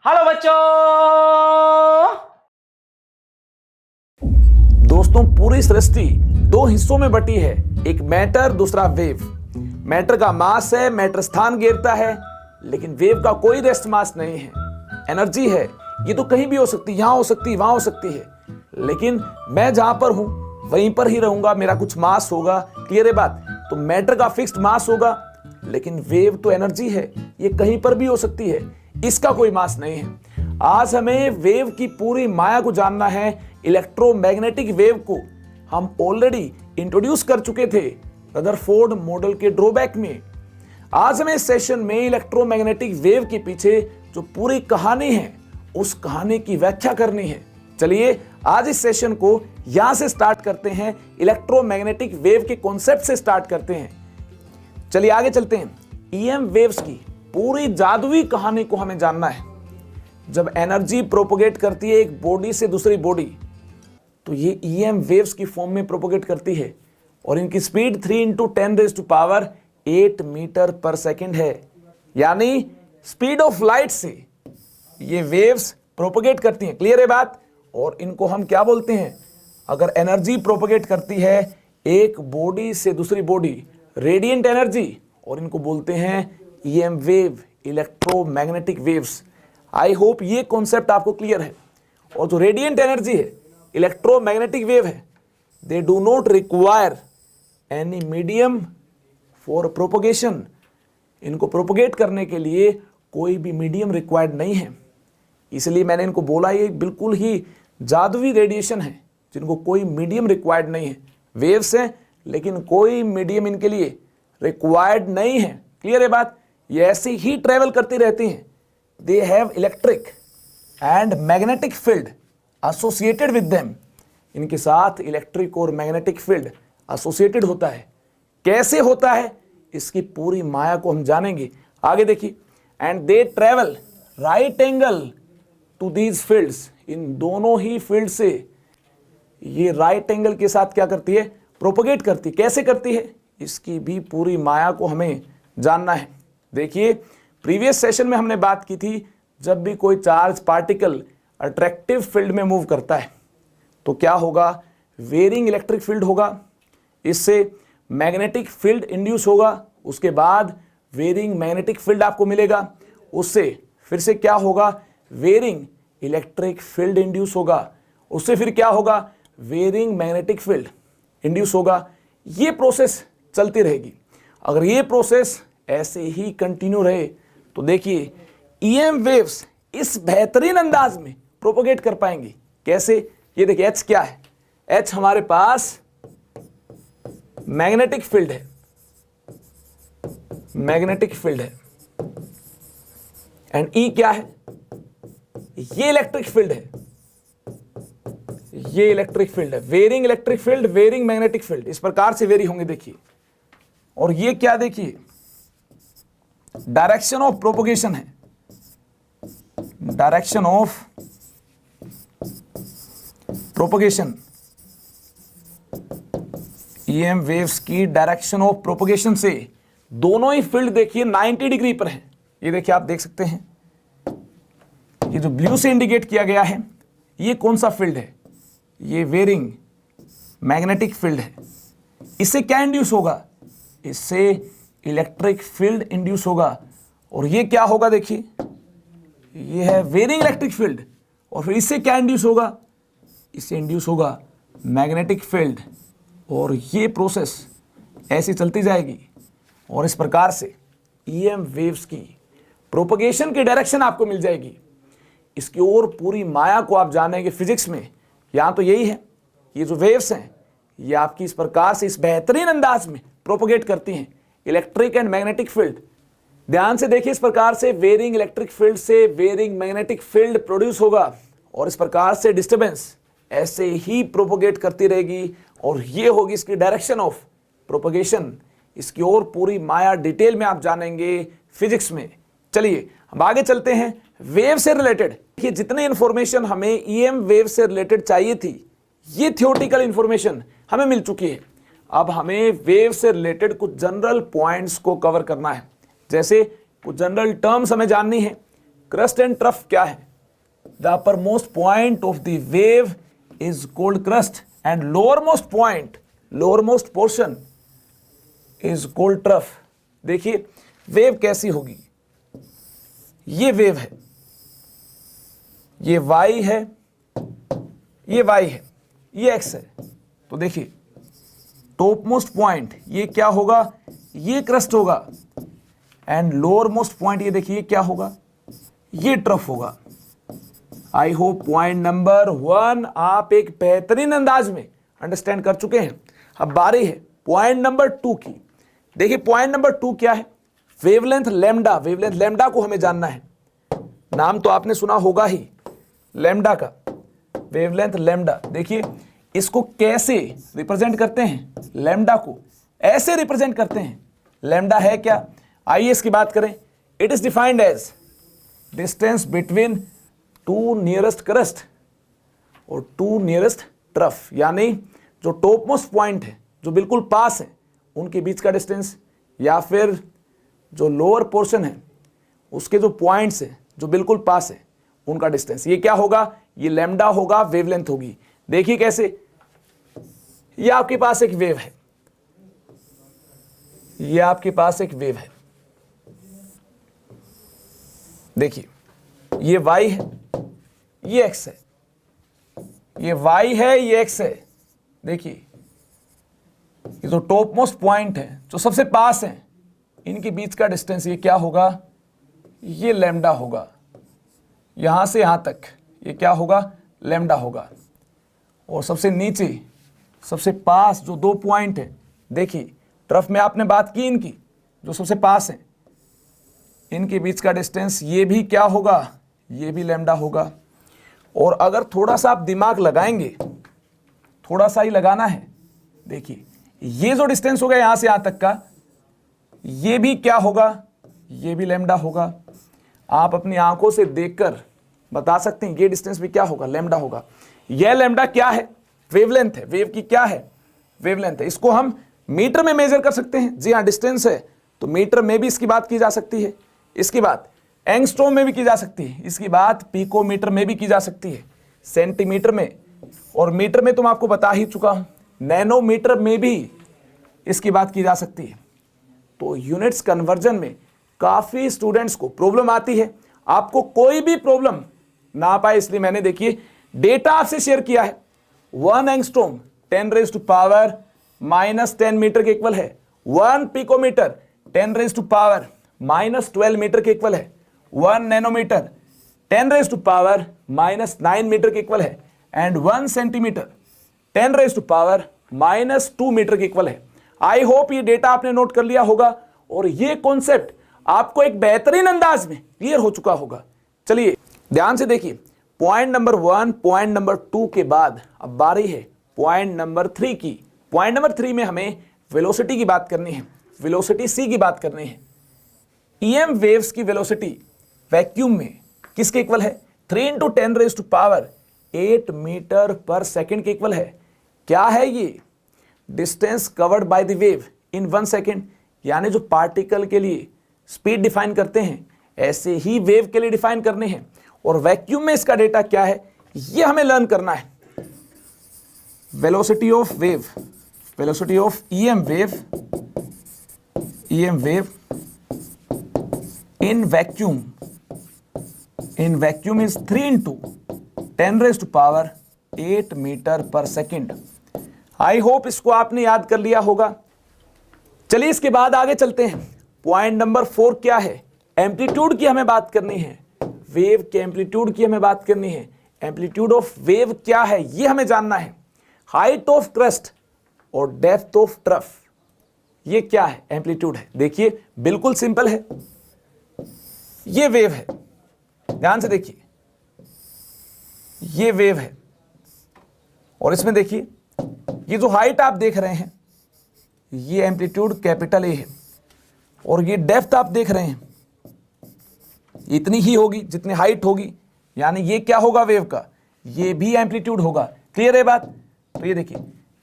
Hello बच्चों। दोस्तों, पूरी सृष्टि दो हिस्सों में बटी है, एक मैटर, दूसरा वेव। मैटर का मास है, मैटर स्थान घेरता है, लेकिन वेव का कोई रेस्ट मास नहीं है। एनर्जी है, ये तो कहीं भी हो सकती है, यहां हो सकती है, वहां हो सकती है, लेकिन मैं जहां पर हूं वहीं पर ही रहूंगा, मेरा कुछ मास होगा। क्लियर है बात? तो मैटर का फिक्स्ड मास होगा, लेकिन वेव तो एनर्जी है, ये कहीं पर भी हो सकती है, इसका कोई मास नहीं है। आज हमें वेव की पूरी माया को जानना है। इलेक्ट्रोमैग्नेटिक वेव को हम ऑलरेडी इंट्रोड्यूस कर चुके थे रदरफोर्ड मॉडल के ड्रॉबैक में। आज हमें इस सेशन में इलेक्ट्रोमैग्नेटिक वेव के पीछे जो पूरी कहानी है, उस कहानी की व्याख्या करनी है। चलिए आज इस सेशन को यहां से स्टार्ट करते हैं, इलेक्ट्रोमैग्नेटिक वेव के कॉन्सेप्ट से स्टार्ट करते हैं। चलिए आगे चलते हैं। ईएम वेव्स की पूरी जादुई कहानी को हमें जानना है। जब एनर्जी प्रोपोगेट करती है एक बॉडी से दूसरी बॉडी, तो ये ईएम वेव्स की फॉर्म में प्रोपोगेट करती है और इनकी स्पीड 3 × 10⁸ मीटर पर सेकेंड है। यानी स्पीड ऑफ लाइट से ये वेव्स प्रोपोगेट करती हैं। क्लियर है बात? और इनको हम क्या बोलते हैं? अगर एनर्जी प्रोपोगेट करती है एक बॉडी से दूसरी बॉडी, रेडिएंट एनर्जी, और इनको बोलते हैं EM wave, electromagnetic waves. I hope ये कॉन्सेप्ट आपको क्लियर है। और जो रेडिएंट एनर्जी है, इलेक्ट्रोमैग्नेटिक वेव है, they do not require any medium for propagation. इनको प्रोपोगेट करने के लिए कोई भी मीडियम रिक्वायर्ड नहीं है। इसलिए मैंने इनको बोला ये बिल्कुल ही जादुई रेडिएशन है, जिनको कोई मीडियम रिक्वायर्ड नहीं है। वेव्स हैं, लेकिन कोई मीडियम इनके लिए रिक्वायर्ड नहीं है। क्लियर है बात? ये ऐसे ही ट्रेवल करती रहती हैं। They have electric and magnetic field associated with them. इनके साथ इलेक्ट्रिक और मैग्नेटिक फील्ड एसोसिएटेड होता है। कैसे होता है, इसकी पूरी माया को हम जानेंगे। आगे देखिए। And they travel right angle to these fields. इन दोनों ही फील्ड से ये राइट एंगल के साथ क्या करती है? प्रोपोगेट करती। कैसे करती है, इसकी भी पूरी माया को हमें जानना है। देखिए, प्रीवियस सेशन में हमने बात की थी, जब भी कोई चार्ज पार्टिकल अट्रैक्टिव फील्ड में मूव करता है तो क्या होगा? वेरिंग इलेक्ट्रिक फील्ड होगा, इससे मैग्नेटिक फील्ड इंड्यूस होगा, उसके बाद वेरिंग मैग्नेटिक फील्ड आपको मिलेगा, उससे फिर से क्या होगा? वेरिंग इलेक्ट्रिक फील्ड इंड्यूस होगा, उससे फिर क्या होगा? वेरिंग मैग्नेटिक फील्ड इंड्यूस होगा। ये प्रोसेस चलती रहेगी। अगर ये प्रोसेस ऐसे ही कंटिन्यू रहे तो देखिए ईएम वेव्स इस बेहतरीन अंदाज में प्रोपोगेट कर पाएंगी। कैसे? ये देखिए, एच क्या है? एच हमारे पास मैग्नेटिक फील्ड है, मैग्नेटिक फील्ड है। एंड ई क्या है? ये इलेक्ट्रिक फील्ड है, ये इलेक्ट्रिक फील्ड है। Varying electric field, varying magnetic field, इस प्रकार से वेरी होंगे। देखिए, और ये क्या? देखिए, डायरेक्शन ऑफ प्रोपोगेशन है, direction of propagation. EM waves की डायरेक्शन ऑफ प्रोपोगेशन से दोनों ही फील्ड देखिए 90 डिग्री पर है। ये देखिए, आप देख सकते हैं, ये जो ब्लू से इंडिकेट किया गया है, ये कौन सा फील्ड है? ये वेरिंग मैग्नेटिक फील्ड है। इससे क्या इंड्यूस होगा? इससे इलेक्ट्रिक फील्ड इंड्यूस होगा। और ये क्या होगा? देखिए, ये है वेरिंग इलेक्ट्रिक फील्ड, और फिर इससे क्या इंड्यूस होगा? इससे इंड्यूस होगा मैग्नेटिक फील्ड। और ये प्रोसेस ऐसी चलती जाएगी, और इस प्रकार से ईएम वेव्स की प्रोपगेशन की डायरेक्शन आपको मिल जाएगी। इसकी और पूरी माया को आप जानेंगे फिजिक्स में। यहाँ तो यही है, ये जो वेव्स हैं ये आपकी इस प्रकार से इस बेहतरीन अंदाज में प्रोपोगेट करती हैं, इलेक्ट्रिक एंड मैग्नेटिक फील्ड। ध्यान से देखिए, इस प्रकार से वेरिंग इलेक्ट्रिक फील्ड से वेरिंग मैग्नेटिक फील्ड प्रोड्यूस होगा, और इस प्रकार से डिस्टर्बेंस ऐसे ही प्रोपोगेट करती रहेगी, और ये होगी इसकी डायरेक्शन ऑफ प्रोपोगेशन। इसकी और पूरी माया डिटेल में आप जानेंगे फिजिक्स में। चलिए हम आगे चलते हैं। वेव से रिलेटेड ये जितने इंफॉर्मेशन हमें ईएम वेव से रिलेटेड चाहिए थी, ये थियोरेटिकल इंफॉर्मेशन हमें मिल चुकी है। अब हमें वेव से रिलेटेड कुछ जनरल पॉइंट्स को कवर करना है। जैसे कुछ जनरल टर्म्स हमें जाननी है, क्रस्ट एंड ट्रफ क्या है? The upper most point of the wave is called crust and lower most point, lower most portion is called trough. देखिए वेव कैसी होगी, ये वेव है, ये y है, ये y है, ये x है। तो देखिए टॉप मोस्ट पॉइंट ये क्या होगा, ये क्रस्ट होगा एंड लोअर मोस्ट पॉइंट ये देखिए क्या होगा, ये ट्रफ होगा। आई होप पॉइंट नंबर 1 आप एक बेहतरीन अंदाज में अंडरस्टैंड कर चुके हैं। अब बारी है पॉइंट नंबर 2 की। देखिए पॉइंट नंबर 2 क्या है, वेवलेंथ लैम्डा। वेवलेंथ लैम्डा को हमें जानना है, नाम तो आपने सुना होगा ही लैम्डा का, वेवलेंथ लैम्डा। देखिए इसको कैसे रिप्रेजेंट करते हैं, लैम्डा को ऐसे रिप्रेजेंट करते हैं। लैम्डा है क्या, आइए इसकी बात करें। It is defined as distance between two nearest crest और टू नियरेस्ट ट्रफ, यानी जो टॉप मोस्ट पॉइंट है जो बिल्कुल पास है उनके बीच का डिस्टेंस, या फिर जो लोअर पोर्शन है उसके जो पॉइंट्स है जो बिल्कुल पास है उनका डिस्टेंस। ये क्या होगा, ये लैम्डा होगा, वेवलेंथ होगी। देखिए कैसे, ये आपके पास एक वेव है, ये आपके पास एक वेव है। देखिए ये y है, ये x है, ये y है, ये x है। देखिए ये जो टॉप मोस्ट पॉइंट है जो सबसे पास है इनके बीच का डिस्टेंस ये क्या होगा, ये लैम्डा होगा। यहां से यहां तक ये क्या होगा, लैम्डा होगा। और सबसे नीचे सबसे पास जो 2 पॉइंट है, देखिए ट्रफ में आपने बात की इनकी, जो सबसे पास है इनके बीच का डिस्टेंस ये भी क्या होगा, ये भी लैम्डा होगा। और अगर थोड़ा सा आप दिमाग लगाएंगे, थोड़ा सा ही लगाना है, देखिए ये जो डिस्टेंस होगा यहां से यहां तक का, ये भी क्या होगा, ये भी लैम्डा होगा। आप अपनी आंखों से देखकर बता सकते हैं ये डिस्टेंस भी क्या होगा, लैम्डा होगा। यह लैम्डा क्या है, वेवलेंथ है। वेव की क्या है, वेवलेंथ है। इसको हम मीटर में मेजर कर सकते हैं। जी हाँ, डिस्टेंस है तो मीटर में भी इसकी बात की जा सकती है, इसकी बात एंगस्ट्रॉम में भी की जा सकती है, इसकी बात पिकोमीटर में भी की जा सकती है, सेंटीमीटर में, और मीटर में तो मैं आपको बता ही चुका हूं, नैनोमीटर में भी इसकी बात की जा सकती है। तो यूनिट्स कन्वर्जन में काफी स्टूडेंट्स को प्रॉब्लम आती है। आपको कोई भी प्रॉब्लम ना पाए इसलिए मैंने देखिए डेटा आपसे शेयर किया है। 1 एंगस्ट्रॉम 10⁻⁻10 मीटर के इक्वल है। 1 पिकोमीटर 10⁻⁻12 मीटर के इक्वल है। 1 नैनोमीटर 10⁻⁻9 मीटर के इक्वल है। एंड 1 सेंटीमीटर 10⁻⁻2 मीटर के इक्वल है। आई होप ये डेटा आपने नोट कर लिया होगा और ये कॉन्सेप्ट आपको एक बेहतरीन अंदाज में क्लियर हो चुका होगा। चलिए ध्यान से देखिए, पॉइंट नंबर 1, पॉइंट नंबर 2 के बाद अब बारी है पॉइंट नंबर 3 की। पॉइंट नंबर 3 में हमें वेलोसिटी की बात करनी है, वेलोसिटी c की बात करनी है। EM वेव्स की वेलोसिटी वैक्यूम में किसके इक्वल है, 3 × 10⁸ मीटर पर सेकेंड के इक्वल है। क्या है ये, distance covered by the wave in 1 second, यानी जो पार्टिकल के लिए स्पीड डिफाइन करते हैं ऐसे ही वेव के लिए डिफाइन करने हैं। और वैक्यूम में इसका डेटा क्या है ये हमें लर्न करना है। Velocity of wave, velocity of EM wave, EM wave in vacuum is 3 × 10⁸ metre per second. I hope इसको आपने याद कर लिया होगा। चलिए इसके बाद आगे चलते हैं। पॉइंट नंबर 4 क्या है, एम्पलीट्यूड की हमें बात करनी है, वेव के एम्पलीट्यूड की हमें बात करनी है। एम्पलीट्यूड ऑफ वेव क्या है ये हमें जानना है। हाइट ऑफ क्रस्ट और डेप्थ ऑफ ट्रफ, ये क्या है, एम्पलीट्यूड है। देखिए बिल्कुल सिंपल है, ये वेव है, ध्यान से देखिए, ये वेव है और इसमें देखिए ये जो हाइट आप देख रहे हैं ये एम्पलीट्यूड कैपिटल ए है और ये डेप्थ आप देख रहे हैं इतनी ही होगी जितनी हाइट होगी, यानी ये क्या होगा वेव का, ये भी एम्पलीट्यूड होगा। क्लियर है बात। तो ये देखिए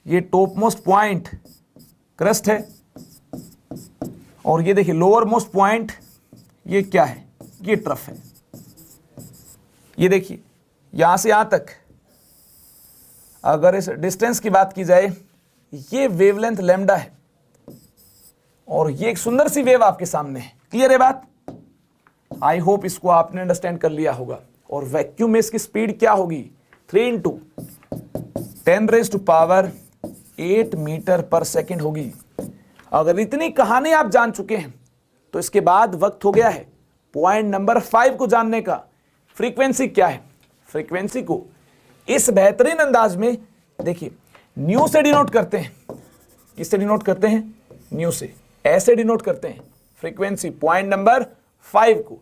ये टॉप मोस्ट पॉइंट क्रस्ट है और ये देखिए लोअर मोस्ट पॉइंट ये क्या है, ये ट्रफ है। ये देखिए यहां से यहां तक अगर इस डिस्टेंस की बात की जाए, ये वेवलेंथ लैम्डा है और ये एक सुंदर सी वेव आपके सामने है। क्लियर है बात? आई होप इसको आपने अंडरस्टैंड कर लिया होगा। और वैक्यूम में इसकी स्पीड क्या होगी? 3 × 10⁻8 मीटर पर सेकेंड होगी। अगर इतनी कहानी आप जान चुके हैं तो इसके बाद वक्त हो गया है पॉइंट नंबर 5 को जानने का। फ्रीक्वेंसी क्या है? फ्रीक्वेंसी को इस बेहतरीन अंदाज में देखिए न्यू से डिनोट करते हैं। किससे डिनोट करते हैं? न्यू से। ऐसे डिनोट करते हैं फ्रीक्वेंसी पॉइंट नंबर 5 को।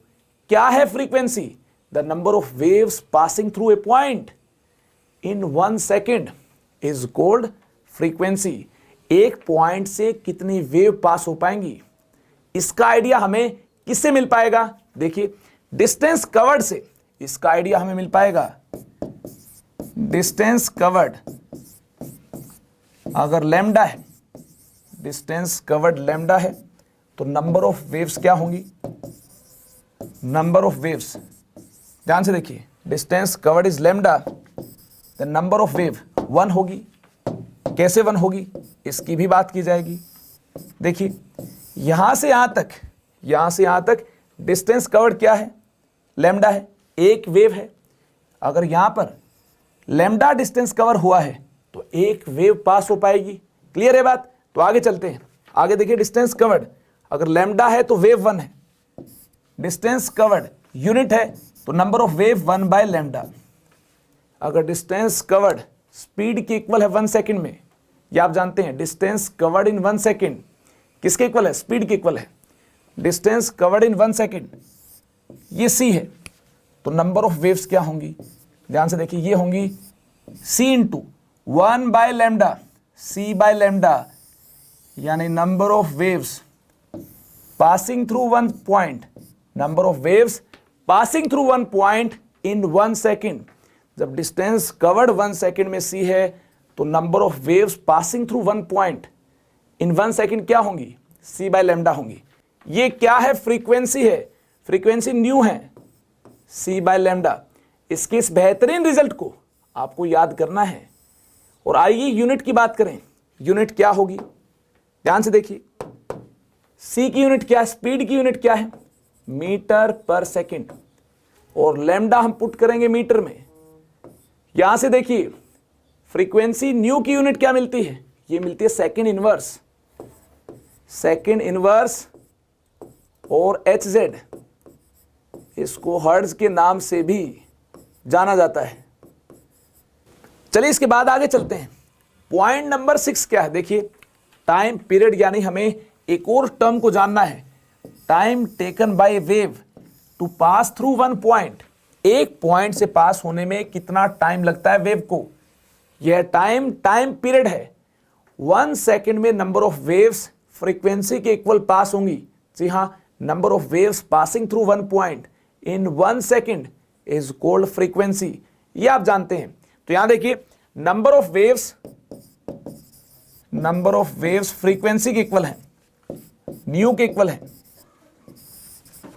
क्या है frequency? The number of waves passing through a point in 1 second is called frequency. एक पॉइंट से कितनी वेव पास हो पाएंगी, इसका आइडिया हमें किससे मिल पाएगा? देखिए डिस्टेंस कवर्ड से इसका आइडिया हमें मिल पाएगा। डिस्टेंस कवर्ड अगर लैम्डा है, डिस्टेंस कवर्ड लैम्डा है तो नंबर ऑफ वेव्स क्या होंगी? नंबर ऑफ वेव्स, ध्यान से देखिए, distance covered is lambda, the number of wave 1 होगी। कैसे 1 होगी इसकी भी बात की जाएगी। देखिए यहां से यहां तक, यहां से यहां तक डिस्टेंस कवर्ड क्या है? लैम्डा है, एक वेव है। अगर यहां पर लैम्डा डिस्टेंस कवर हुआ है तो एक वेव पास हो पाएगी। क्लियर है बात? तो आगे चलते हैं। आगे देखिए डिस्टेंस कवर्ड अगर लैम्डा है तो वेव 1 है। डिस्टेंस कवर्ड यूनिट है तो नंबर ऑफ वेव 1/λ। अगर डिस्टेंस कवर्ड स्पीड के इक्वल है 1 सेकेंड में, ये आप जानते हैं डिस्टेंस कवर्ड इन 1 सेकेंड किसके इक्वल है? स्पीड के इक्वल है। डिस्टेंस कवर्ड इन 1 सेकेंड ये c है तो नंबर ऑफ वेव्स क्या होंगी? ध्यान से देखिए, ये होंगी c × 1/λ, c/λ, यानी number of waves passing through 1 point, number of waves passing through 1 point in 1 second. जब डिस्टेंस कवर्ड 1 सेकेंड में c है तो number of waves passing through 1 point in 1 second क्या होंगी? c/λ होंगी। ये क्या है? फ्रीक्वेंसी है। फ्रीक्वेंसी न्यू है c/λ। इसके इस बेहतरीन रिजल्ट को आपको याद करना है। और आइए यूनिट की बात करें। यूनिट क्या होगी? ध्यान से देखिए, c की यूनिट क्या है? स्पीड की यूनिट क्या है? Metre per second. और लैम्डा हम पुट करेंगे मीटर में। यहां से देखिए फ्रीक्वेंसी न्यू की यूनिट क्या मिलती है? ये मिलती है सेकेंड इनवर्स। सेकेंड इनवर्स और hz, इसको हर्ट्ज के नाम से भी जाना जाता है। चलिए इसके बाद आगे चलते हैं। पॉइंट नंबर 6 क्या है? देखिए टाइम पीरियड, यानी हमें एक और टर्म को जानना है। Time taken by wave to pass through 1 point. एक पॉइंट से पास होने में कितना टाइम लगता है वेव को, यह टाइम पीरियड है। 1 सेकेंड में नंबर ऑफ वेव्स फ्रीक्वेंसी के इक्वल पास होंगी। जी हाँ, number of waves passing through 1 point in 1 second is called frequency. ये आप जानते हैं। तो यहां देखिए नंबर ऑफ वेव्स फ्रीक्वेंसी के इक्वल है, न्यू के इक्वल है।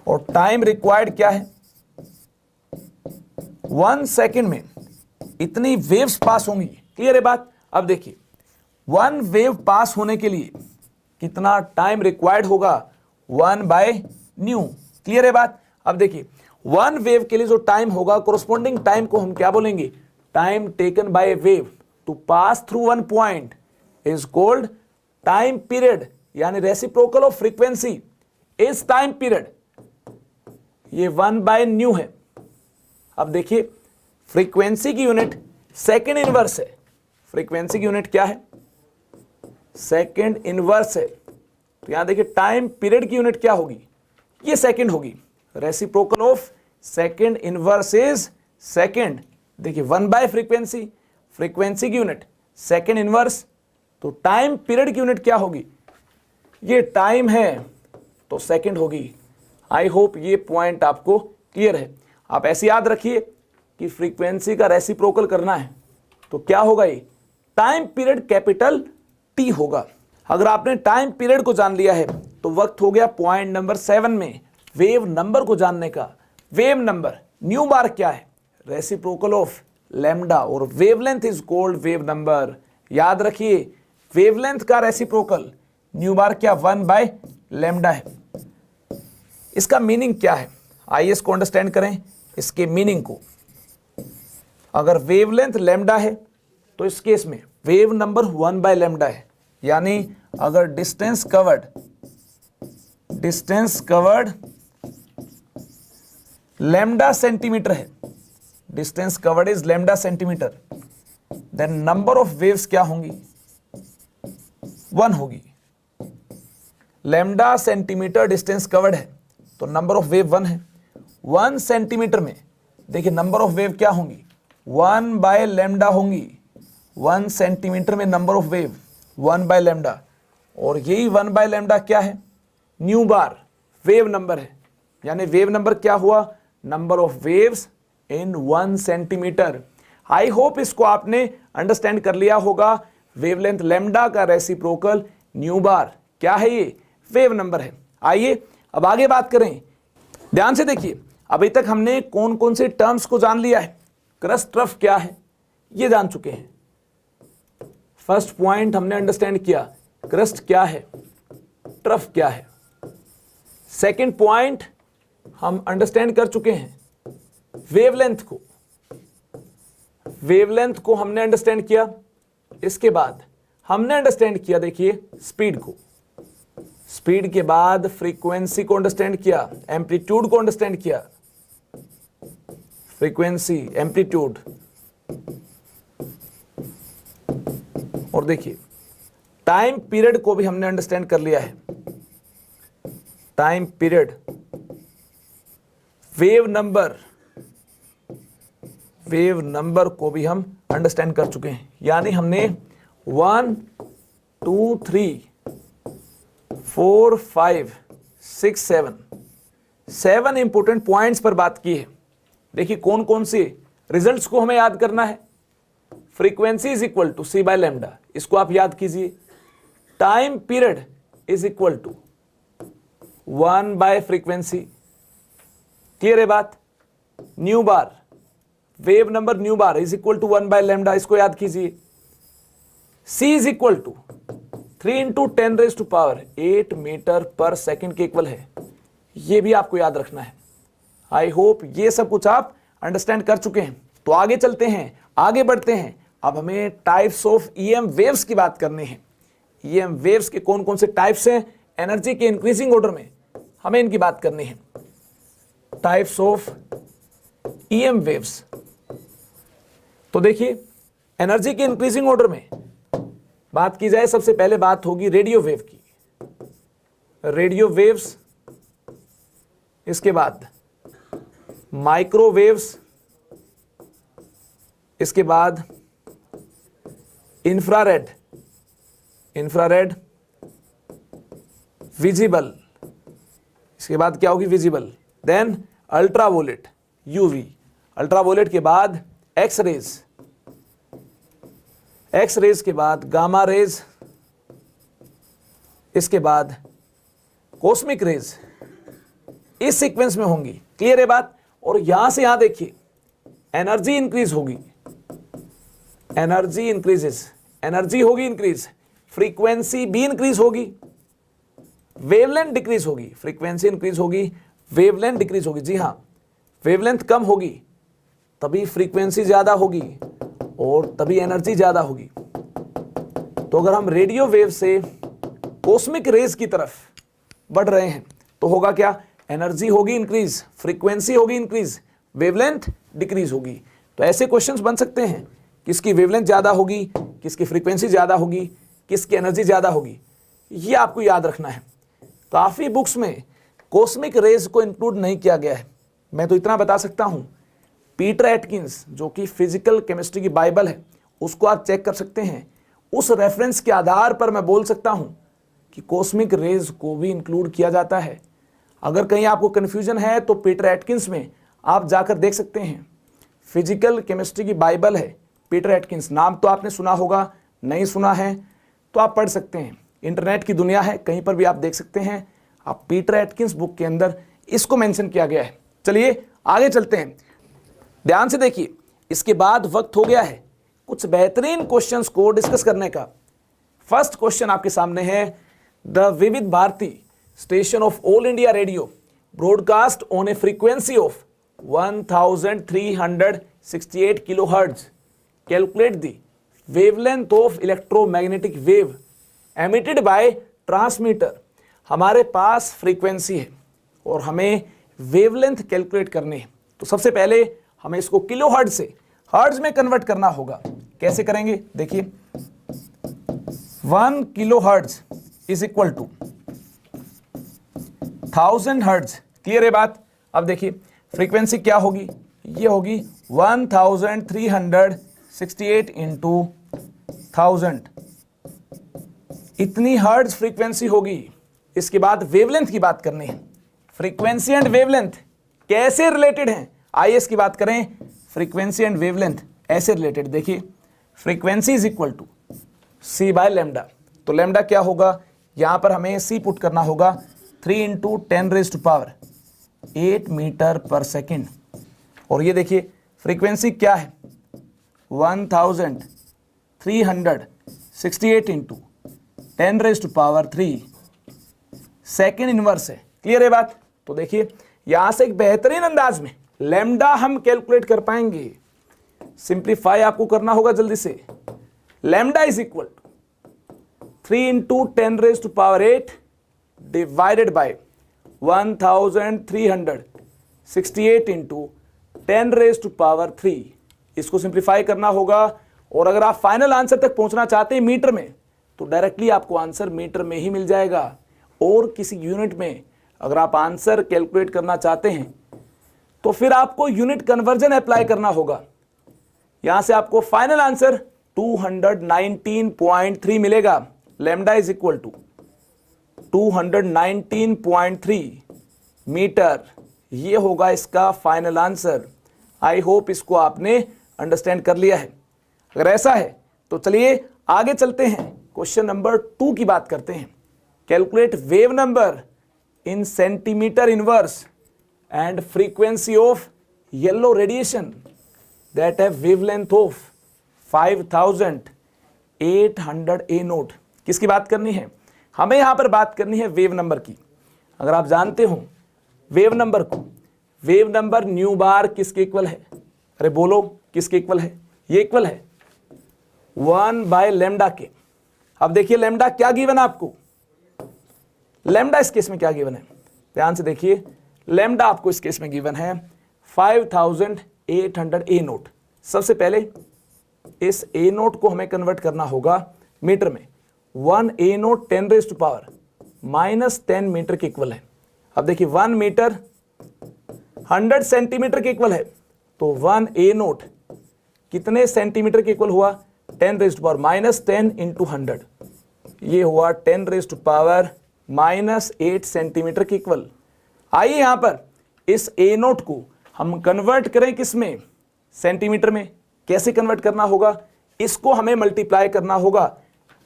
और टाइम रिक्वायर्ड क्या है? 1 सेकेंड में इतनी वेव्स पास होंगी। क्लियर है बात? अब देखिए 1 वेव पास होने के लिए कितना टाइम रिक्वायर्ड होगा? 1/ν। क्लियर है बात? अब देखिए 1 वेव के लिए जो टाइम होगा, कोरस्पॉन्डिंग टाइम को हम क्या बोलेंगे? Time taken by wave to pass through 1 point is called time period, यानी reciprocal of frequency is time period. ये 1/ν है। अब देखिए फ्रीक्वेंसी की यूनिट सेकेंड इनवर्स है। फ्रीक्वेंसी की यूनिट क्या है? सेकेंड इनवर्स है। तो यहां देखिए टाइम पीरियड की यूनिट क्या होगी? ये सेकेंड होगी। Reciprocal of second inverse is second. देखिए 1/फ्रीक्वेंसी, फ्रीक्वेंसी की यूनिट सेकेंड इनवर्स, तो टाइम पीरियड की यूनिट क्या होगी? ये टाइम है तो सेकेंड होगी। आई होप ये पॉइंट आपको क्लियर है। आप ऐसे याद रखिए कि फ्रीक्वेंसी का रेसिप्रोकल करना है तो क्या होगा? ये टाइम पीरियड कैपिटल T होगा। अगर आपने टाइम पीरियड को जान लिया है तो वक्त हो गया पॉइंट नंबर 7 में वेव नंबर को जानने का। वेव नंबर न्यू बार क्या है? रेसिप्रोकल ऑफ लैम्डा और wavelength is called wave number. याद रखिए वेवलेंथ का रेसिप्रोकल न्यू बार क्या 1/λ है। इसका मीनिंग क्या है आइए इसको अंडरस्टैंड करें, इसके मीनिंग को। अगर वेवलेंथ लैम्डा है तो इस केस में वेव नंबर 1/λ है, यानी अगर डिस्टेंस कवर्ड लैम्डा सेंटीमीटर है, distance covered is lambda centimetre, then number of waves क्या होंगी 1 होगी। लैम्डा सेंटीमीटर डिस्टेंस कवर्ड है तो नंबर ऑफ वेव 1 है। 1 सेंटीमीटर में देखिए नंबर ऑफ वेव क्या होंगी 1/λ होंगी। 1 सेंटीमीटर में नंबर ऑफ वेव 1/λ, और यही 1/λ क्या है न्यू बार वेव नंबर है। यानी वेव नंबर क्या हुआ number of waves in 1 centimetre. I hope इसको आपने अंडरस्टैंड कर लिया होगा। वेवलेंथ लैम्डा का रेसिप्रोकल न्यू बार क्या है, ये वेव नंबर है। आइए अब आगे बात करें, ध्यान से देखिए। अभी तक हमने कौन कौन से टर्म्स को जान लिया है। क्रस्ट ट्रफ क्या है ये जान चुके हैं। फर्स्ट पॉइंट हमने अंडरस्टैंड किया क्रस्ट क्या है, ट्रफ क्या है। सेकंड पॉइंट हम अंडरस्टैंड कर चुके हैं वेवलेंथ को हमने अंडरस्टैंड किया। इसके बाद हमने अंडरस्टैंड किया देखिए स्पीड के बाद फ्रीक्वेंसी को अंडरस्टैंड किया, एम्पलीट्यूड को अंडरस्टैंड किया, फ्रीक्वेंसी एम्पलीट्यूड, और देखिए टाइम पीरियड को भी हमने अंडरस्टैंड कर लिया है। टाइम पीरियड, वेव नंबर को भी हम अंडरस्टैंड कर चुके हैं। यानी हमने 1 2 3 4 5 6 7 इंपोर्टेंट पॉइंट्स पर बात की है। देखिए कौन कौन से रिजल्ट्स को हमें याद करना है। Frequency is equal to c/λ, इसको आप याद कीजिए। Time period is equal to frequency, clear है बात। New bar wave number new bar is equal to 1/λ, इसको याद कीजिए। c is equal to 3 × 10⁸ metre per second के इक्वल है, ये भी आपको याद रखना है। आई होप ये सब कुछ आप अंडरस्टैंड कर चुके हैं। तो आगे चलते हैं, आगे बढ़ते हैं। अब हमें टाइप्स ऑफ ईएम वेव्स की बात करनी है। ईएम वेव्स के कौन कौन से टाइप्स हैं, एनर्जी के इंक्रीजिंग ऑर्डर में हमें इनकी बात करनी है। टाइप्स ऑफ ईएम वेव्स, तो देखिए एनर्जी के इंक्रीजिंग ऑर्डर में बात की जाए, सबसे पहले बात होगी रेडियो वेव की, रेडियो वेव्स, इसके बाद माइक्रोवेव्स, इसके बाद इंफ्रारेड, विजिबल, इसके बाद क्या होगी visible, then ultraviolet UV, ultraviolet के बाद एक्स रेज के बाद गामा रेज, इसके बाद कॉस्मिक रेज, इस सीक्वेंस में होंगी, क्लियर है बात। और यहां से यहां देखिए एनर्जी इंक्रीज होगी, एनर्जी इंक्रीजेस, एनर्जी होगी इंक्रीज, फ्रीक्वेंसी भी इंक्रीज होगी, वेवलेंथ डिक्रीज होगी, फ्रीक्वेंसी इंक्रीज होगी, वेवलेंथ डिक्रीज होगी। जी हां, वेवलेंथ कम होगी तभी फ्रीक्वेंसी ज्यादा होगी और तभी एनर्जी ज्यादा होगी। तो अगर हम रेडियो वेव से कॉस्मिक रेज की तरफ बढ़ रहे हैं तो होगा क्या, एनर्जी होगी इंक्रीज, फ्रीक्वेंसी होगी इंक्रीज, वेवलेंथ डिक्रीज होगी। तो ऐसे क्वेश्चंस बन सकते हैं, किसकी वेवलेंथ ज्यादा होगी, किसकी फ्रीक्वेंसी ज्यादा होगी, किसकी एनर्जी ज्यादा होगी, ये आपको याद रखना है। काफी बुक्स में कॉस्मिक रेज को इंक्लूड नहीं किया गया है। मैं तो इतना बता सकता हूं, पीटर एटकिंस जो कि फिजिकल केमिस्ट्री की बाइबल है, उसको आप चेक कर सकते हैं। उस रेफरेंस के आधार पर मैं बोल सकता हूं कि कॉस्मिक रेज को भी इंक्लूड किया जाता है। अगर कहीं आपको कन्फ्यूजन है तो पीटर एटकिंस में आप जाकर देख सकते हैं। फिजिकल केमिस्ट्री की बाइबल है पीटर एटकिंस, नाम तो आपने सुना होगा, नहीं सुना है तो आप पढ़ सकते हैं। इंटरनेट की दुनिया है, कहीं पर भी आप देख सकते हैं। आप पीटर एटकिंस बुक के अंदर इसको मेंशन किया गया है। चलिए आगे चलते हैं। ध्यान से देखिए, इसके बाद वक्त हो गया है कुछ बेहतरीन क्वेश्चंस को डिस्कस करने का। फर्स्ट क्वेश्चन आपके सामने है, the Vividh Bharati station of All India Radio broadcast on a frequency of 1368 kilohertz, calculate the wavelength of electromagnetic wave emitted by transmitter. हमारे पास फ्रीक्वेंसी है और हमें वेवलेंथ कैलकुलेट करनी है। तो सबसे पहले हमें इसको किलोहर्ट्ज से हर्ट्ज में कन्वर्ट करना होगा। कैसे करेंगे? देखिए, 1 kilohertz is equal to 1000 hertz. Clear है बात? अब देखिए फ्रीक्वेंसी क्या होगी, ये होगी 1368 इंटू 1000, इतनी हर्ट्ज फ्रीक्वेंसी होगी। इसके बाद वेवलेंथ की बात करनी है। फ्रीक्वेंसी एंड वेवलेंथ कैसे रिलेटेड हैं, आइए इसकी बात करें। फ्रीक्वेंसी एंड वेवलेंथ ऐसे रिलेटेड, देखिए frequency is equal to c by lambda. तो लेमडा क्या होगा, यहां पर हमें सी पुट करना होगा 3 इंटू 10⁸ मीटर पर सेकेंड। और ये देखिए फ्रीक्वेंसी क्या है, 1368 इंटू 10⁻³ सेकेंड इनवर्स है। क्लियर है बात? तो देखिए यहां से एक बेहतरीन अंदाज में लेमडा हम कैलकुलेट कर पाएंगे। सिंप्लीफाई आपको करना होगा जल्दी से। Lambda is equal to 3 into 10⁸ divided by 1368 into 10⁻³। इसको सिंप्लीफाई करना होगा। और अगर आप फाइनल आंसर तक पहुंचना चाहते हैं मीटर में, तो डायरेक्टली आपको आंसर मीटर में ही मिल जाएगा। और किसी यूनिट में अगर आप आंसर कैलकुलेट करना चाहते हैं तो फिर आपको यूनिट कन्वर्जन अप्लाई करना होगा। यहां से आपको फाइनल आंसर 219.3 मिलेगा। Lambda is equal to 219.3 metre, ये होगा इसका फाइनल आंसर। आई होप इसको आपने अंडरस्टैंड कर लिया है। अगर ऐसा है तो चलिए आगे चलते हैं, क्वेश्चन नंबर 2 की बात करते हैं। Calculate wave number in centimetre inverse and frequency of yellow radiation that have wavelength of 5800 A0। किसकी बात करनी है? हमें यहां पर बात करनी है वेव नंबर की। अगर आप जानते हो वेव नंबर को, वेव नंबर न्यू बार किसके इक्वल है? अरे बोलो, किसके इक्वल है? ये इक्वल है 1 बाय लेमडा के। अब देखिए लेमडा क्या गिवन है आपको, लेमडा इस केस में क्या गिवन है, ध्यान से देखिए। लेमडा आपको इस केस में गिवन है 5800 A0। सबसे पहले इस A0 को हमें कन्वर्ट करना होगा मीटर में। 1 A0 10⁻⁻10 मीटर के इक्वल है। अब देखिए 1 मीटर 100 सेंटीमीटर के इक्वल है, तो 1 A0 कितने सेंटीमीटर के इक्वल हुआ? 10⁻⁻10 इंटू 100, ये हुआ 10⁻⁻8 सेंटीमीटर के इक्वल। आइए यहां पर इस A0 को हम कन्वर्ट करें किस में? सेंटीमीटर में। कैसे कन्वर्ट करना होगा? इसको हमें मल्टीप्लाई करना होगा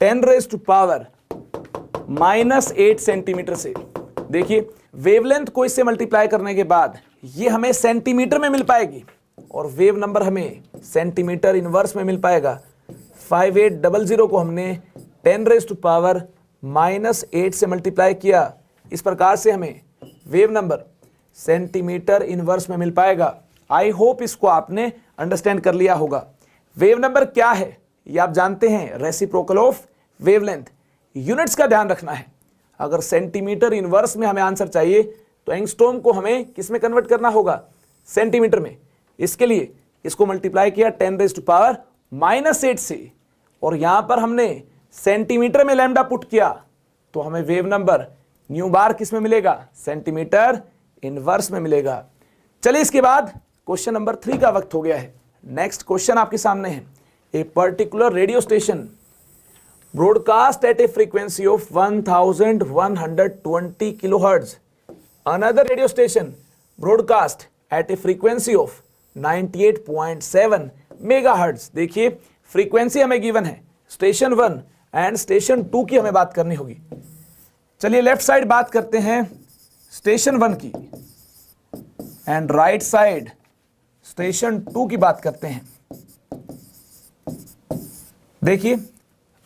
10⁻⁻8 सेंटीमीटर से। देखिए वेवलेंथ को इससे मल्टीप्लाई करने के बाद ये हमें सेंटीमीटर में मिल पाएगी और वेव नंबर हमें सेंटीमीटर इनवर्स में मिल पाएगा। 5800 को हमने 10⁻⁻8 से मल्टीप्लाई किया, इस प्रकार से हमें वेव नंबर सेंटीमीटर इनवर्स में मिल पाएगा। आई होप इसको आपने अंडरस्टैंड कर लिया होगा। वेव नंबर क्या है ये आप जानते हैं, रेसिप्रोकल ऑफ वेवलेंथ। यूनिट्स का ध्यान रखना है। अगर सेंटीमीटर इनवर्स में हमें आंसर चाहिए तो एंगस्ट्रॉम को हमें किस में कन्वर्ट करना होगा? सेंटीमीटर में। इसके लिए इसको मल्टीप्लाई किया 10⁻⁻8 से, और यहां पर हमने सेंटीमीटर में लैम्डा पुट किया, तो हमें वेव नंबर न्यू बार किस में मिलेगा? सेंटीमीटर इनवर्स में मिलेगा। चलिए इसके बाद क्वेश्चन नंबर 3 का वक्त हो गया है। नेक्स्ट क्वेश्चन आपके सामने है। A particular radio station broadcast at a frequency of 1120 kilohertz, another radio station broadcast at a frequency of 98.7 megahertz. देखिए फ्रीक्वेंसी हमें गिवन है, स्टेशन 1 एंड स्टेशन 2 की हमें बात करनी होगी। चलिए लेफ्ट साइड बात करते हैं स्टेशन 1 की एंड राइट साइड स्टेशन 2 की बात करते हैं। देखिए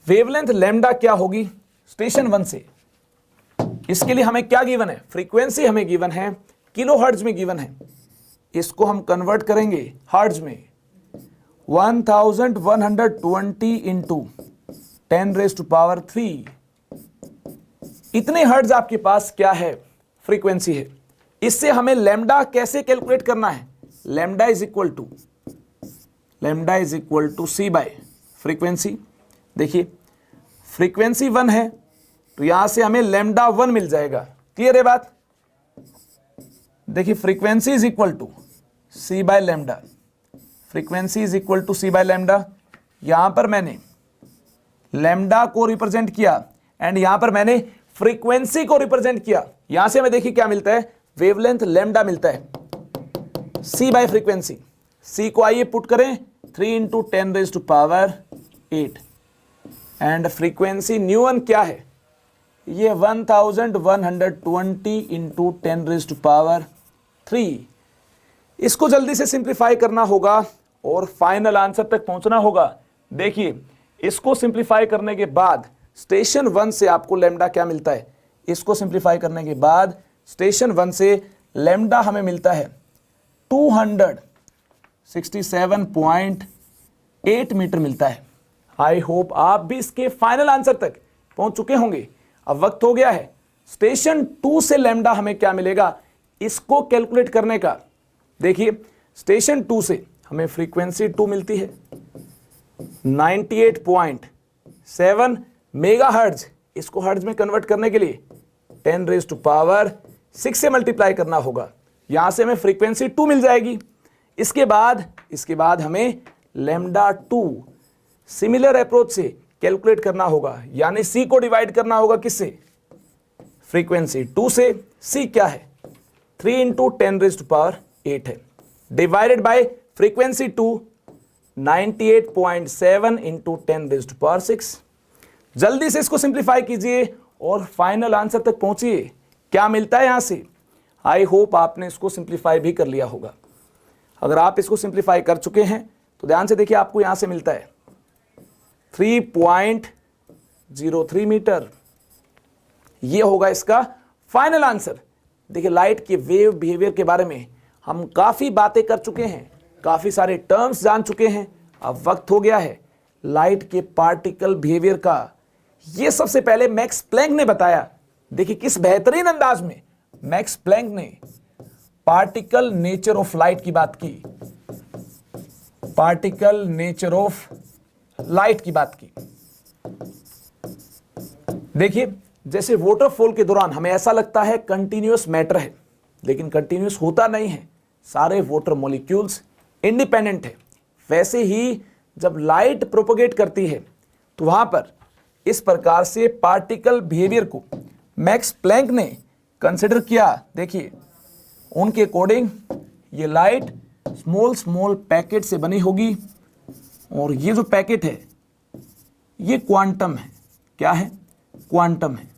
वेवलेंथ लैम्डा क्या होगी स्टेशन 1 से, इसके लिए हमें क्या गिवन है, फ्रीक्वेंसी हमें गिवन है, किलो हर्ट्ज में गिवन है। इसको हम कन्वर्ट करेंगे हर्ट्ज में, 1120 इंटू 10⁻³ इतने हर्ट्ज आपके पास क्या है, फ्रीक्वेंसी है। इससे हमें लैम्डा कैसे कैलकुलेट करना है, lambda is equal to c by frequency. देखिए फ्रीक्वेंसी 1 है तो यहां से हमें लैम्डा 1 मिल जाएगा। क्लियर है बात। देखिए frequency is equal to c by lambda, frequency is equal to c by lambda. यहां पर मैंने लैम्डा को रिप्रेजेंट किया एंड यहां पर मैंने फ्रीक्वेंसी को रिप्रेजेंट किया। यहां से हमें देखिए क्या मिलता है, वेवलेंथ लैम्डा मिलता है, सी बाय फ्रीक्वेंसी। सी को आइए पुट करें 3 इंटू 10⁻8 एंड फ्रीक्वेंसी न्यू1 क्या है, ये 1120 इंटू 10⁻3। इसको जल्दी से सिंप्लीफाई करना होगा और फाइनल आंसर तक पहुंचना होगा। देखिए इसको सिंप्लीफाई करने के बाद स्टेशन 1 से आपको लैम्डा क्या मिलता है, इसको सिंप्लीफाई करने के बाद स्टेशन 1 से लैम्डा हमें मिलता है 267.8 मीटर मिलता है। आई होप आप भी इसके फाइनल आंसर तक पहुंच चुके होंगे। अब वक्त हो गया है स्टेशन 2 से लैम्डा हमें क्या मिलेगा, इसको कैलकुलेट करने का। देखिए स्टेशन 2 से हमें फ्रीक्वेंसी 2 मिलती है 98.7 मेगा हर्ट्ज। इसको हर्ट्ज में कन्वर्ट करने के लिए 10⁻6 से मल्टीप्लाई करना होगा। यहां से हमें फ्रीक्वेंसी 2 मिल जाएगी। इसके बाद हमें लैम्डा 2 सिमिलर अप्रोच से कैलकुलेट करना होगा, यानी सी को डिवाइड करना होगा किससे, फ्रीक्वेंसी 2 से। सी क्या है, 3 इंटू 10⁻8 है, डिवाइडेड बाय फ्रीक्वेंसी 2 98.7 इंटू 10⁻6। जल्दी से इसको सिंप्लीफाई कीजिए और फाइनल आंसर तक पहुंचिए। क्या मिलता है यहां से, आई होप आपने इसको सिंप्लीफाई भी कर लिया होगा। अगर आप इसको सिंप्लीफाई कर चुके हैं तो ध्यान से देखिए, आपको यहां से मिलता है 3.03 मीटर। यह होगा इसका फाइनल आंसर। देखिए लाइट के वेव बिहेवियर के बारे में हम काफी बातें कर चुके हैं, काफी सारे टर्म्स जान चुके हैं। अब वक्त हो गया है लाइट के पार्टिकल बिहेवियर का। यह सबसे पहले मैक्स प्लैंक ने बताया। देखिए किस बेहतरीन अंदाज में मैक्स प्लैंक ने पार्टिकल नेचर ऑफ लाइट की बात की, पार्टिकल नेचर ऑफ लाइट की बात की। देखिए जैसे वाटरफॉल के दौरान हमें ऐसा लगता है कंटिन्यूअस मैटर है, लेकिन कंटिन्यूअस होता नहीं है, सारे वाटर मॉलिक्यूल्स इंडिपेंडेंट है। वैसे ही जब लाइट प्रोपोगेट करती है तो वहां पर इस प्रकार से पार्टिकल बिहेवियर को मैक्स प्लैंक ने कंसिडर किया। देखिए उनके अकॉर्डिंग ये लाइट स्मॉल पैकेट से बनी होगी और ये जो पैकेट है ये क्वांटम है। क्या है, क्वांटम है,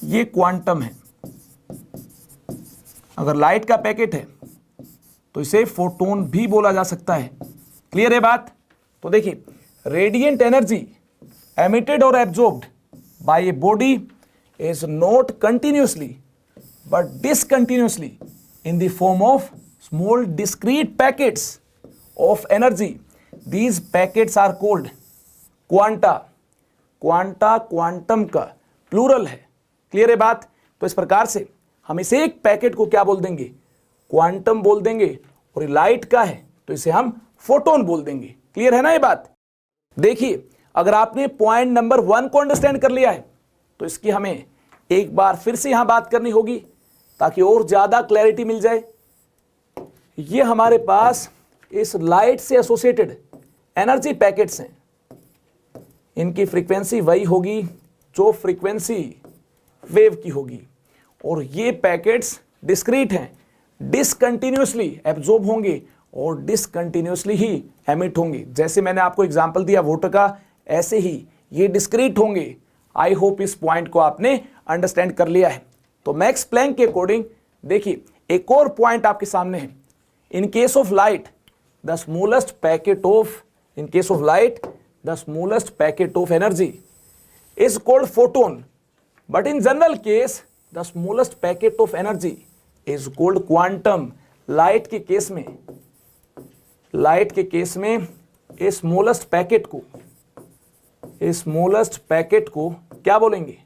ये क्वांटम है। अगर लाइट का पैकेट है तो इसे फोटोन भी बोला जा सकता है। क्लियर है बात। तो देखिए रेडिएंट एनर्जी एमिटेड और absorbed bye a body is not continuously but discontinuously in the form of small discrete packets of energy. These packets are called quanta. Quanta quantum का प्लूरल है। क्लियर है बात। तो इस प्रकार से हम इसे एक पैकेट को क्या बोल देंगे, क्वांटम बोल देंगे, और लाइट का है तो इसे हम फोटोन बोल देंगे। क्लियर है ना ये बात। देखिए अगर आपने पॉइंट नंबर 1 को अंडरस्टैंड कर लिया है तो इसकी हमें एक बार फिर से यहां बात करनी होगी ताकि और ज्यादा क्लैरिटी मिल जाए। ये हमारे पास इस लाइट से एसोसिएटेड एनर्जी पैकेट्स हैं। इनकी फ्रीक्वेंसी वही होगी जो फ्रीक्वेंसी वेव की होगी, और ये पैकेट्स डिस्क्रीट हैं, डिसकंटिन्यूअसली एब्जॉर्ब होंगे और डिसकंटिन्यूअसली ही एमिट होंगे। जैसे मैंने आपको एग्जांपल दिया वाटर का, ऐसे ही ये डिस्क्रीट होंगे। आई होप इस पॉइंट को आपने अंडरस्टैंड कर लिया है। तो मैक्स प्लैंक के अकॉर्डिंग देखिए एक और पॉइंट आपके सामने है। In case of light, the smallest packet of energy is called photon. But in general case, the smallest packet of energy is called quantum. Light के केस में स्मॉलेस्ट पैकेट को क्या बोलेंगे?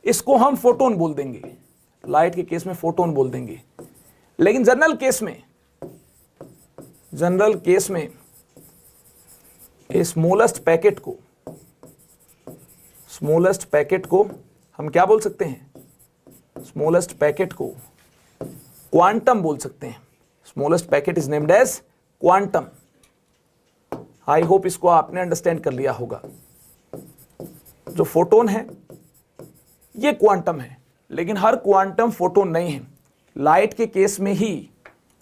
इसको हम फोटोन बोल देंगे। लाइट के केस में फोटोन बोल देंगे। लेकिन जनरल केस में स्मॉलेस्ट पैकेट को हम क्या बोल सकते हैं? स्मॉलेस्ट पैकेट को क्वांटम बोल सकते हैं। Smallest packet is named as quantum. I hope इसको आपने अंडरस्टैंड कर लिया होगा। जो फोटोन है ये क्वांटम है, लेकिन हर क्वांटम फोटोन नहीं है। लाइट के केस में ही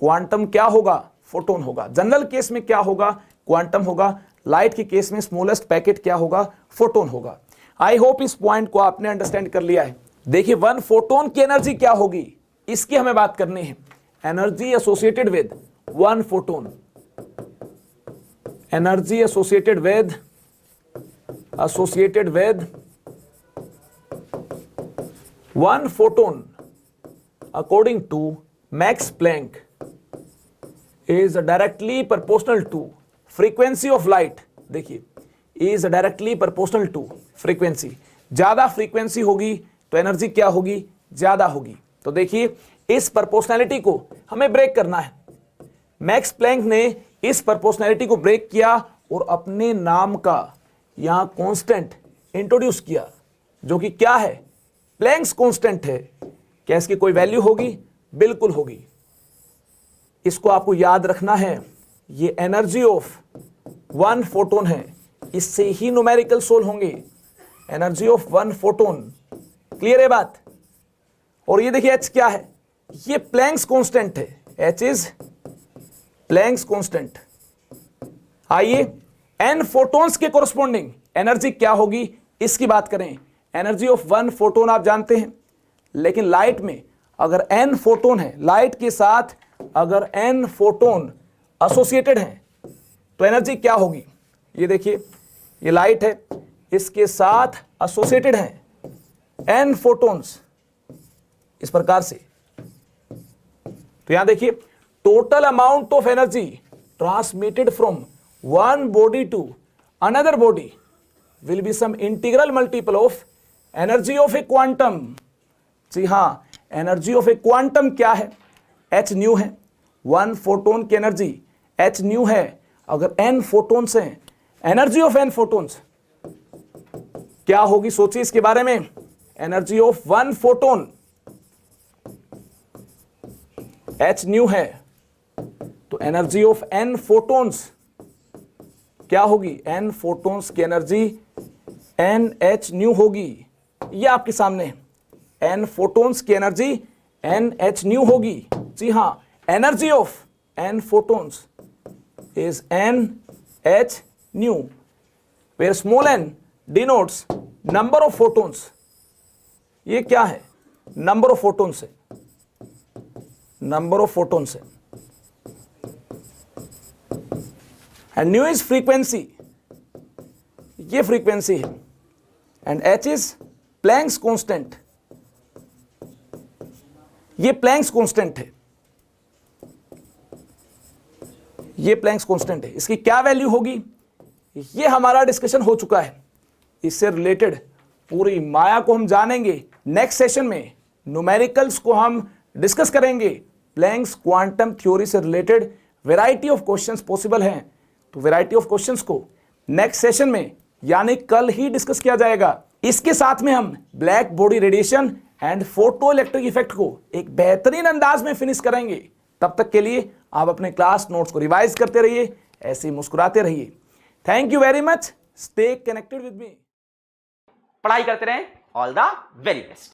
क्वांटम क्या होगा? फोटोन होगा। जनरल केस में क्या होगा? क्वांटम होगा। लाइट के केस में स्मॉलेस्ट पैकेट क्या होगा? फोटोन होगा। आई होप इस पॉइंट को आपने अंडरस्टैंड कर लिया है। देखिए, वन फोटोन की एनर्जी क्या होगी, इसकी हमें बात करनी है। Energy associated with one photon, energy associated with one photon according to Max Planck is directly proportional to frequency of light. देखिए, is directly proportional to frequency. ज्यादा फ्रीक्वेंसी होगी तो एनर्जी क्या होगी? ज्यादा होगी। तो देखिए, इस प्रोपोर्शनैलिटी को हमें ब्रेक करना है। मैक्स प्लैंक ने इस प्रोपोर्शनैलिटी को ब्रेक किया और अपने नाम का यहां कांस्टेंट इंट्रोड्यूस किया, जो कि क्या है? प्लैंक्स कांस्टेंट है। क्या इसकी कोई वैल्यू होगी? बिल्कुल होगी। इसको आपको याद रखना है। ये एनर्जी ऑफ वन फोटोन है, इससे ही न्यूमेरिकल सोल्व होंगे। Energy of one photon, clear है बात? और ये देखिए एच क्या है? ये प्लैंक्स कांस्टेंट है। H is Planck's constant. आइए एन फोटोन्स के कोरस्पॉन्डिंग एनर्जी क्या होगी इसकी बात करें। एनर्जी ऑफ वन फोटोन आप जानते हैं, लेकिन लाइट में अगर एन फोटोन है, लाइट के साथ अगर एन फोटोन एसोसिएटेड है तो एनर्जी क्या होगी? ये देखिए, ये लाइट है, इसके साथ एसोसिएटेड है एन फोटोन्स, इस प्रकार से। तो यहां देखिए, total amount of energy transmitted from one body to another body will be some integral multiple of energy of a quantum. जी हां, एनर्जी ऑफ ए क्वांटम क्या है? एच न्यू है। वन फोटोन की एनर्जी एच न्यू है। अगर N photons हैं, energy of N photons क्या होगी? सोचिए इसके बारे में। Energy of one photon H nu है, तो एनर्जी ऑफ एन फोटोन्स क्या होगी? एन फोटोन्स की एनर्जी एन एच न्यू होगी। ये आपके सामने है। एन फोटोन्स की एनर्जी एन एच न्यू होगी। जी हां, energy of N photons is n h nu, where small n denotes number of photons. ये क्या है? नंबर ऑफ फोटोन्स है, नंबर ऑफ फोटोन्स है। एंड न्यू इज फ्रीक्वेंसी, ये फ्रीक्वेंसी है। And h is Planck's constant, ये Planck's constant है, ये प्लैंक्स कांस्टेंट है। इसकी क्या वैल्यू होगी? ये हमारा डिस्कशन हो चुका है। इससे रिलेटेड पूरी माया को हम जानेंगे। नेक्स्ट सेशन में न्यूमेरिकल्स को हम डिस्कस करेंगे। प्लैंक्स क्वांटम थ्योरी से related variety of questions possible हैं, तो वैरायटी ऑफ क्वेश्चंस को नेक्स्ट सेशन में यानी कल ही डिस्कस किया जाएगा। इसके साथ में हम black body radiation and photo electric effect को एक बेहतरीन अंदाज में फिनिश करेंगे। तब तक के लिए आप अपने क्लास नोट्स को रिवाइज करते रहिए, ऐसे ही मुस्कुराते रहिए। Thank you very much. Stay connected with me. पढ़ाई करते रहें। All the very best.